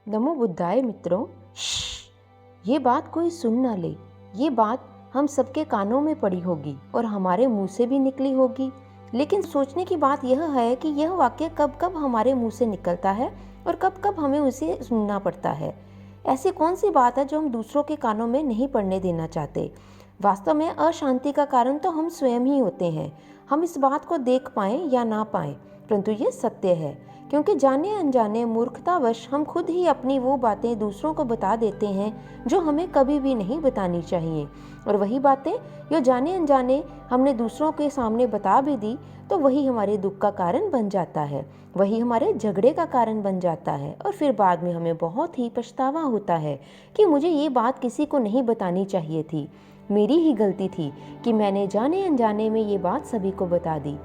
नमो बुद्धाय मित्रों। ये बात कोई सुन ना ले। ये बात हम सबके कानों में पड़ी होगी और हमारे मुंह से भी निकली होगी, लेकिन सोचने की बात यह है कि यह वाक्य कब कब हमारे मुंह से निकलता है और कब कब हमें उसे सुनना पड़ता है। ऐसी कौन सी बात है जो हम दूसरों के कानों में नहीं पड़ने देना चाहते। वास्तव में अशांति का कारण तो हम स्वयं ही होते हैं। हम इस बात को देख पाएं या ना पाएं, परंतु ये सत्य है, क्योंकि जाने अनजाने मूर्खतावश हम खुद ही अपनी वो बातें दूसरों को बता देते हैं जो हमें कभी भी नहीं बतानी चाहिए। और वही बातें जो जाने अनजाने हमने दूसरों के सामने बता भी दी तो वही हमारे दुख का कारण बन जाता है, वही हमारे झगड़े का कारण बन जाता है। और फिर बाद में हमें बहुत ही पछतावा होता है कि मुझे ये बात किसी को नहीं बतानी चाहिए थी, मेरी ही गलती थी कि मैंने जाने अनजाने में ये बात सभी को बता दी।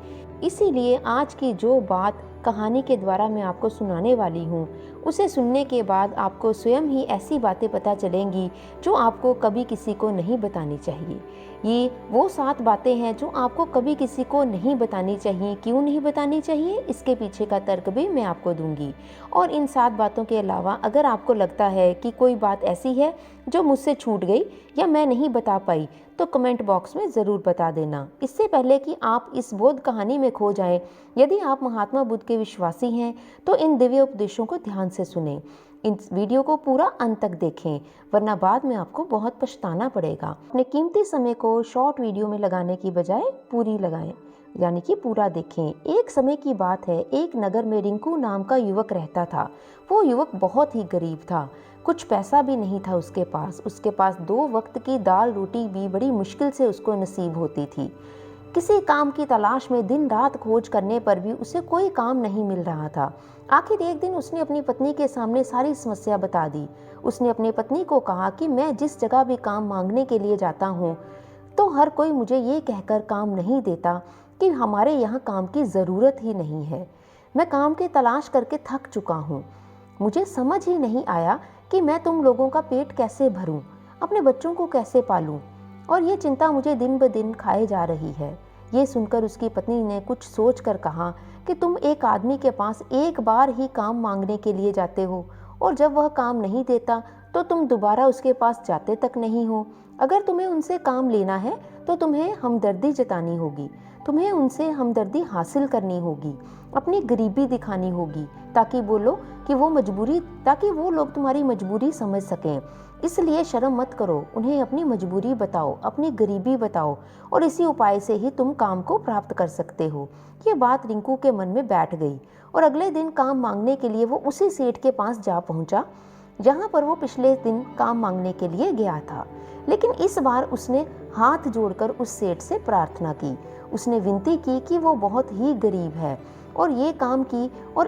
इसीलिए आज की जो बात कहानी के द्वारा मैं आपको सुनाने वाली हूँ, उसे सुनने के बाद आपको स्वयं ही ऐसी बातें पता चलेंगी जो आपको कभी किसी को नहीं बतानी चाहिए। ये वो 7 बातें हैं जो आपको कभी किसी को नहीं बतानी चाहिए। क्यों नहीं बतानी चाहिए, इसके पीछे का तर्क भी मैं आपको दूंगी। और इन 7 बातों के अलावा अगर आपको लगता है कि कोई बात ऐसी है जो मुझसे छूट गई या मैं नहीं बता पाई, तो कमेंट बॉक्स में ज़रूर बता देना। इससे पहले कि आप इस बोध कहानी में खो जाएं, यदि आप महात्मा बुद्ध के विश्वासी हैं तो इन दिव्य उपदेशों को ध्यान से सुनें। इन वीडियो को पूरा अंत तक देखें, वरना बाद में आपको बहुत पछताना पड़ेगा। अपने कीमती समय को शॉर्ट वीडियो में लगाने की बजाय पूरी लगाएं, यानी कि पूरा देखें। एक समय की बात है, एक नगर में रिंकू नाम का युवक रहता था। वो युवक बहुत ही गरीब था, कुछ पैसा भी नहीं था उसके पास 2 वक्त की दाल रोटी भी बड़ी मुश्किल से उसको नसीब होती थी। किसी काम की तलाश में दिन रात खोज करने पर भी उसे कोई काम नहीं मिल रहा था। आखिर एक दिन उसने अपनी पत्नी के सामने सारी समस्या बता दी। उसने अपनी पत्नी को कहा कि मैं जिस जगह भी काम मांगने के लिए जाता हूँ तो हर कोई मुझे ये कहकर काम नहीं देता कि हमारे यहाँ काम की ज़रूरत ही नहीं है। मैं काम की तलाश करके थक चुका हूँ। मुझे समझ ही नहीं आया कि मैं तुम लोगों का पेट कैसे भरूं, अपने बच्चों को कैसे पालूं, और ये चिंता मुझे दिन ब दिन खाए जा रही है। ये सुनकर उसकी पत्नी ने कुछ सोच कर कहा कि तुम एक आदमी के पास एक बार ही काम मांगने के लिए जाते हो और जब वह काम नहीं देता तो तुम दोबारा उसके पास जाते तक नहीं हो। अगर तुम्हें उनसे काम लेना है तो तुम्हें हमदर्दी जतानी होगी, तुम्हें उनसे हमदर्दी हासिल करनी होगी, अपनी गरीबी दिखानी होगी ताकि वो लोग तुम्हारी मजबूरी समझ सकें। इसलिए शर्म मत करो, उन्हें अपनी मजबूरी बताओ, अपनी गरीबी बताओ, और इसी उपाय से ही तुम काम को प्राप्त कर सकते हो। ये बात रिंकू के मन में बैठ गई और अगले दिन काम मांगने के लिए वो उसी सेठ के पास जा पहुंचा जहां पर वो पिछले दिन काम मांगने के लिए गया था। लेकिन इस बार उसने हाथ जोड़कर उस सेठ से प्रार्थना की। उसने विनती की कि वो बहुत ही गरीब है और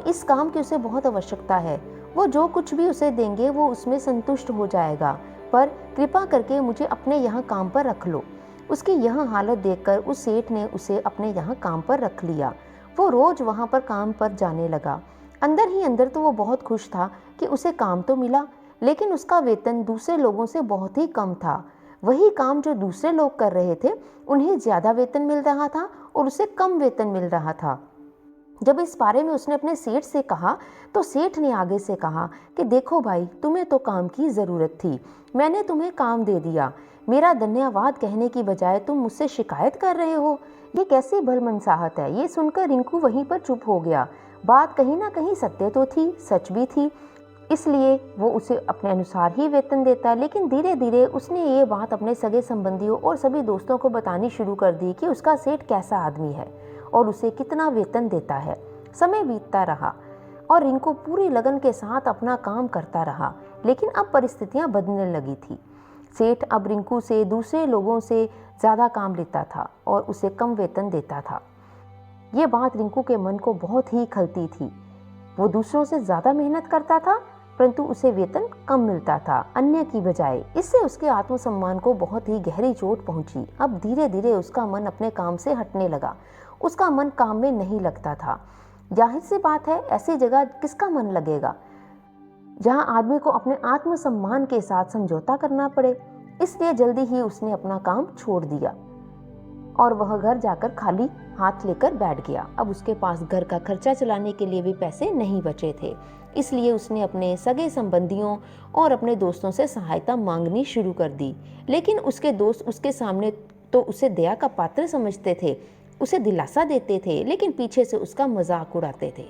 इस काम की उसे बहुत आवश्यकता है। वो जो कुछ भी उसे देंगे वो उसमें संतुष्ट हो जाएगा, पर कृपा करके मुझे अपने यहाँ काम पर रख लो। उसकी यह हालत देखकर उस सेठ ने उसे अपने यहाँ काम पर रख लिया। वो रोज वहाँ पर काम पर जाने लगा। अंदर ही अंदर तो वो बहुत खुश था कि उसे काम तो मिला, लेकिन उसका वेतन दूसरे लोगों से बहुत ही कम था। वही काम जो दूसरे लोग कर रहे थे उन्हें ज्यादा वेतन मिल रहा था और उसे कम वेतन मिल रहा था। जब इस बारे में उसने अपने सेठ से कहा तो सेठ ने आगे से कहा कि देखो भाई, तुम्हें तो काम की ज़रूरत थी, मैंने तुम्हें काम दे दिया। मेरा धन्यवाद कहने की बजाय तुम मुझसे शिकायत कर रहे हो, ये कैसी भलमनसाहत है। ये सुनकर रिंकू वहीं पर चुप हो गया। बात कहीं ना कहीं सत्य तो थी, सच भी थी, इसलिए वो उसे अपने अनुसार ही वेतन देता। लेकिन धीरे धीरे उसने ये बात अपने सगे संबंधियों और सभी दोस्तों को बतानी शुरू कर दी कि उसका सेठ कैसा आदमी है और उसे कितना वेतन देता है। समय बीतता रहा और रिंकू पूरी लगन के साथ अपना काम करता रहा, लेकिन अब परिस्थितियां बदलने लगी थी। सेठ अब रिंकू से दूसरे लोगों से ज़्यादा काम लेता था और उसे कम वेतन देता था। ये बात रिंकू के मन को बहुत ही खलती थी। वो दूसरों से ज़्यादा मेहनत करता था परंतु उसे वेतन कम मिलता था अन्य की बजाय। इससे उसके आत्मसम्मान को बहुत ही गहरी चोट पहुंची। अब धीरे धीरे उसका मन अपने काम से हटने लगा। उसका मन काम में नहीं लगता था। जाहिर सी बात है, ऐसी जगह किसका मन लगेगा जहां आदमी को अपने आत्मसम्मान के साथ समझौता करना पड़े। इसलिए जल्दी ही उसने अपना काम छोड़ दिया और वह घर जाकर खाली हाथ लेकर बैठ गया। अब उसके पास घर का खर्चा चलाने के लिए भी पैसे नहीं बचे थे। इसलिए उसने अपने सगे संबंधियों और अपने दोस्तों से सहायता मांगनी शुरू कर दी। लेकिन उसके दोस्त उसके सामने तो उसे दया का पात्र समझते थे, उसे दिलासा देते थे, लेकिन पीछे से उसका मजाक उड़ाते थे।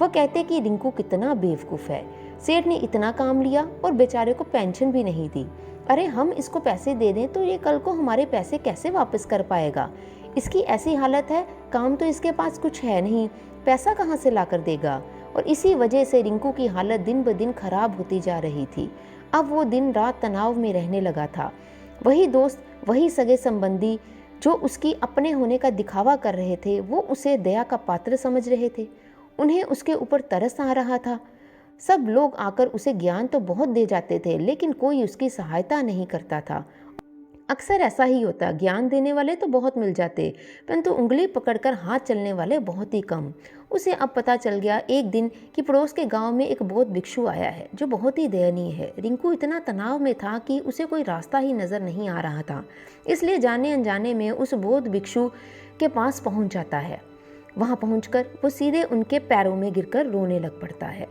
वह कहते कि रिंकू कितना बेवकूफ़ है, सेठ ने इतना काम लिया और बेचारे को पेंशन भी नहीं दी। अरे हम इसको पैसे दे दें तो ये कल को हमारे पैसे कैसे वापस कर पाएगा? इसकी ऐसी हालत है, काम तो इसके पास कुछ है नहीं, पैसा कहाँ से ला कर देगा? और इसी वजह से रिंकू की हालत दिन ब दिन खराब होती जा रही थी। अब वो दिन रात तनाव में रहने लगा था। वही दोस्त, वही सगे संबंधी जो उसकी अपने होने का दिखावा कर रहे थे, वो उसे दया का पात्र समझ रहे थे। उन्हें उसके ऊपर तरस आ रहा था। सब लोग आकर उसे ज्ञान तो बहुत दे जाते थे, लेकिन कोई उसकी सहायता नहीं करता था। अक्सर ऐसा ही होता, ज्ञान देने वाले तो बहुत मिल जाते, परंतु उंगली पकड़कर हाथ चलने वाले बहुत ही कम। उसे अब पता चल गया एक दिन कि पड़ोस के गांव में एक बौद्ध भिक्षु आया है जो बहुत ही दयनीय है। रिंकू इतना तनाव में था कि उसे कोई रास्ता ही नजर नहीं आ रहा था, इसलिए जाने अनजाने में उस बौद्ध भिक्षु के पास पहुंच जाता है। वहां पहुंचकर वो सीधे उनके पैरों में गिरकर रोने लग पड़ता है।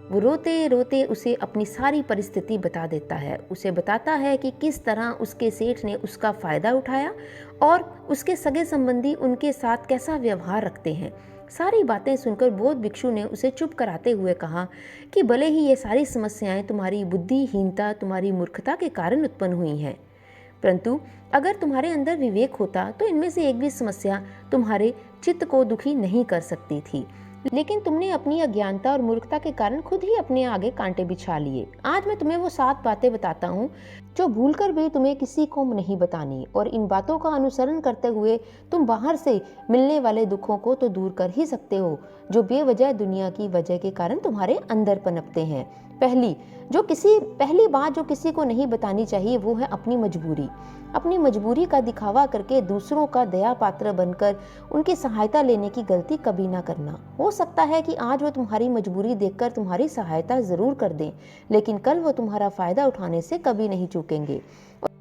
वो रोते रोते उसे अपनी सारी परिस्थिति बता देता है। उसे बताता है कि किस तरह उसके सेठ ने उसका फ़ायदा उठाया और उसके सगे संबंधी उनके साथ कैसा व्यवहार रखते हैं। सारी बातें सुनकर बौद्ध भिक्षु ने उसे चुप कराते हुए कहा कि भले ही ये सारी समस्याएं तुम्हारी बुद्धिहीनता, तुम्हारी मूर्खता के कारण उत्पन्न हुई हैं, परंतु अगर तुम्हारे अंदर विवेक होता तो इनमें से एक भी समस्या तुम्हारे चित्त को दुखी नहीं कर सकती थी। लेकिन तुमने अपनी अज्ञानता और मूर्खता के कारण खुद ही अपने आगे कांटे बिछा लिए। आज मैं तुम्हें वो 7 बातें बताता हूँ जो भूलकर भी तुम्हें किसी को नहीं बतानी, और इन बातों का अनुसरण करते हुए तुम बाहर से मिलने वाले दुखों को तो दूर कर ही सकते हो जो बेवजह दुनिया की वजह के कारण तुम्हारे अंदर पनपते हैं। पहली बात जो किसी को नहीं बतानी चाहिए वो है अपनी मजबूरी। अपनी मजबूरी का दिखावा करके दूसरों का दया पात्र बनकर उनकी सहायता लेने की गलती कभी ना करना। हो सकता है कि आज वो तुम्हारी मजबूरी देखकर तुम्हारी सहायता जरूर कर दें, लेकिन कल वो तुम्हारा फायदा उठाने से कभी नहीं चूकेंगे,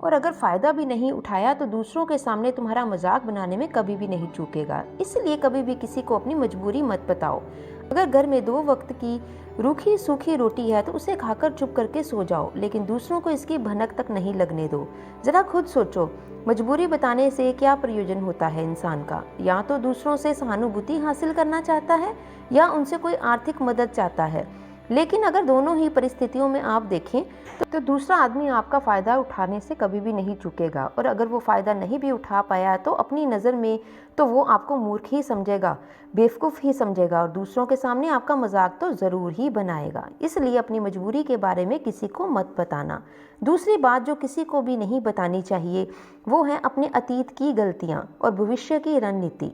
और अगर फायदा भी नहीं उठाया तो दूसरों के सामने तुम्हारा मजाक बनाने में कभी भी नहीं चूकेगा। इसलिए कभी भी किसी को अपनी मजबूरी मत बताओ। अगर घर में 2 वक्त की रूखी सूखी रोटी है तो उसे खाकर चुप करके सो जाओ, लेकिन दूसरों को इसकी भनक तक नहीं लगने दो। जरा खुद सोचो, मजबूरी बताने से क्या प्रयोजन होता है इंसान का? या तो दूसरों से सहानुभूति हासिल करना चाहता है या उनसे कोई आर्थिक मदद चाहता है। लेकिन अगर दोनों ही परिस्थितियों में आप देखें तो दूसरा आदमी आपका फ़ायदा उठाने से कभी भी नहीं चूकेगा, और अगर वो फ़ायदा नहीं भी उठा पाया तो अपनी नज़र में तो वो आपको मूर्ख ही समझेगा, बेवकूफ़ ही समझेगा, और दूसरों के सामने आपका मजाक तो ज़रूर ही बनाएगा। इसलिए अपनी मजबूरी के बारे में किसी को मत बताना। दूसरी बात जो किसी को भी नहीं बतानी चाहिए वो है अपने अतीत की गलतियाँ और भविष्य की रणनीति।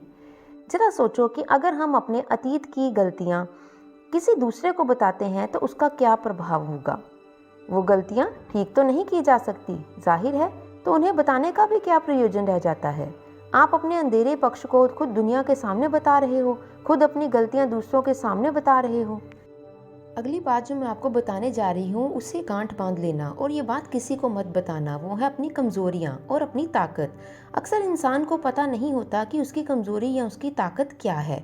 जरा सोचो कि अगर हम अपने अतीत की गलतियाँ किसी दूसरे को बताते हैं तो उसका क्या प्रभाव होगा? वो गलतियां ठीक तो नहीं की जा सकती, जाहिर है, तो उन्हें बताने का भी क्या प्रयोजन रह जाता है? आप अपने अंधेरे पक्ष को खुद दुनिया के सामने बता रहे हो, खुद अपनी गलतियां दूसरों के सामने बता रहे हो। अगली बात जो मैं आपको बताने जा रही हूँ उसे गांठ बांध लेना, और ये बात किसी को मत बताना। वो है अपनी कमजोरियाँ और अपनी ताकत। अक्सर इंसान को पता नहीं होता कि उसकी कमजोरी या उसकी ताकत क्या है,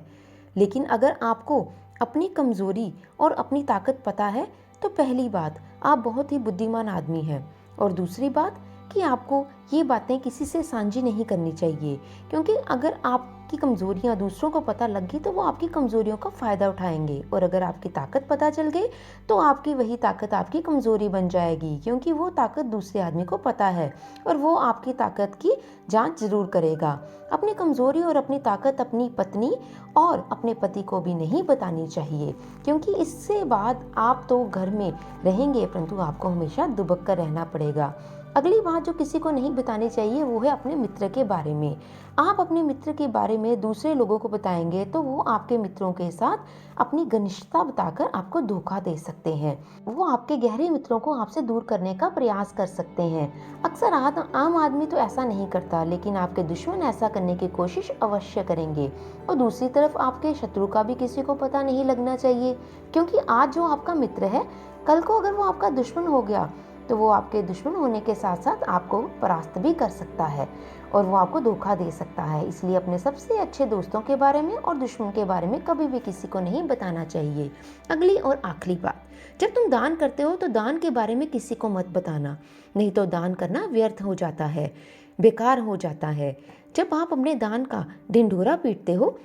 लेकिन अगर आपको अपनी कमजोरी और अपनी ताकत पता है तो पहली बात, आप बहुत ही बुद्धिमान आदमी हैं, और दूसरी बात कि आपको ये बातें किसी से साझी नहीं करनी चाहिए, क्योंकि अगर आपकी कमजोरियां दूसरों को पता लग गई तो वो आपकी कमजोरियों का फ़ायदा उठाएंगे, और अगर आपकी ताकत पता चल गई तो आपकी वही ताकत आपकी कमजोरी बन जाएगी, क्योंकि वो ताकत दूसरे आदमी को पता है और वो आपकी ताकत की जांच जरूर करेगा। अपनी कमजोरी और अपनी ताकत अपनी पत्नी और अपने पति को भी नहीं बतानी चाहिए, क्योंकि इससे बाद आप तो घर में रहेंगे परंतु आपको हमेशा दुबक कर रहना पड़ेगा। अगली बात जो किसी को नहीं बतानी चाहिए वो है अपने मित्र के बारे में। आप अपने मित्र के बारे में दूसरे लोगों को बताएंगे तो वो आपके मित्रों के साथ अपनी घनिष्ठता बताकर आपको धोखा दे सकते हैं। वो आपके गहरे मित्रों को आपसे दूर करने का प्रयास कर सकते हैं। अक्सर आम आदमी तो ऐसा नहीं करता, लेकिन आपके दुश्मन ऐसा करने की कोशिश अवश्य करेंगे। और दूसरी तरफ आपके शत्रु का भी किसी को पता नहीं लगना चाहिए, क्योंकि आज जो आपका मित्र है कल को अगर वो आपका दुश्मन हो गया तो वो आपके दुश्मन होने के साथ साथ आपको परास्त भी कर सकता है और वो आपको धोखा दे सकता है। इसलिए अपने सबसे अच्छे दोस्तों के बारे में और दुश्मन के बारे में कभी भी किसी को नहीं बताना चाहिए। अगली और आखिरी बात, जब तुम दान करते हो तो दान के बारे में किसी को मत बताना, नहीं तो दान करना व्यर्थ हो जाता है, बेकार हो जाता है। जब आप अपने दान का ढिंढोरा पीटते हो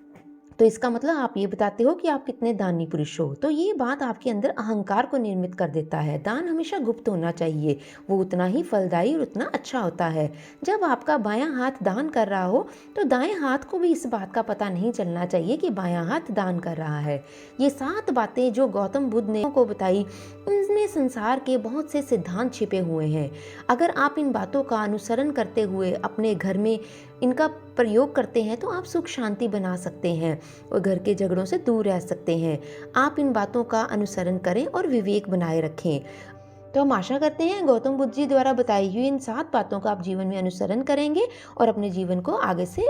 तो इसका मतलब आप ये बताते हो कि आप कितने दानी पुरुष हो। तो ये बात आपके अंदर अहंकार को निर्मित कर देता है। दान हमेशा गुप्त होना चाहिए, वो उतना ही फलदायी और उतना अच्छा होता है। जब आपका बायां हाथ दान कर रहा हो तो दाएं हाथ को भी इस बात का पता नहीं चलना चाहिए कि बायां हाथ दान कर रहा है। ये 7 बातें जो गौतम बुद्ध ने को बताई, इनमें संसार के बहुत से सिद्धांत छिपे हुए हैं। अगर आप इन बातों का अनुसरण करते हुए अपने घर में इनका प्रयोग करते हैं तो आप सुख शांति बना सकते हैं और घर के झगड़ों से दूर रह सकते हैं। आप इन बातों का अनुसरण करें और विवेक बनाए रखें। तो हम आशा करते हैं गौतम बुद्ध जी द्वारा बताई हुई इन 7 बातों का आप जीवन में अनुसरण करेंगे और अपने जीवन को आगे से